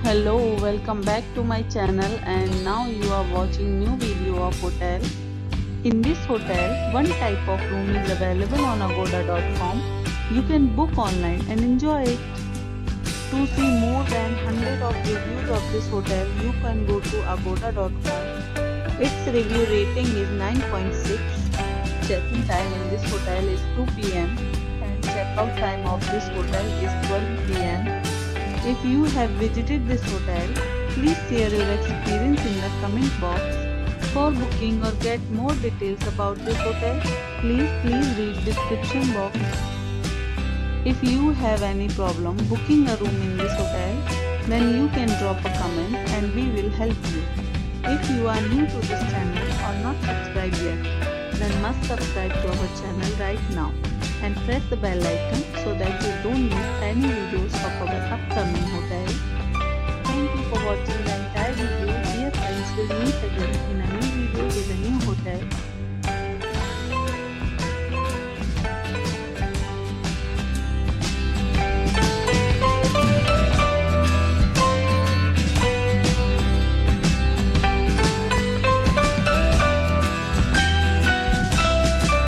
Hello, welcome back to my channel, and now you are watching new video of hotel. In this hotel, one type of room is available on agoda.com. You can book online and enjoy it. To see more than 100 of reviews of this hotel, you can go to agoda.com. Its review rating is 9.6. Check-in time in this hotel is 2 p.m. and check-out time of this hotel is 12 p.m. If you have visited this hotel, please share your experience in the comment box. For booking or get more details about this hotel, please read description box. If you have any problem booking a room in this hotel, then you can drop a comment and we will help you. If you are new to this channel or not subscribed yet, then must subscribe to our channel right now and press the bell icon so that you don't miss any videos of our upcoming hotel. Thank you for watching the entire video. Dear friends, we'll meet again in a new video with a new hotel.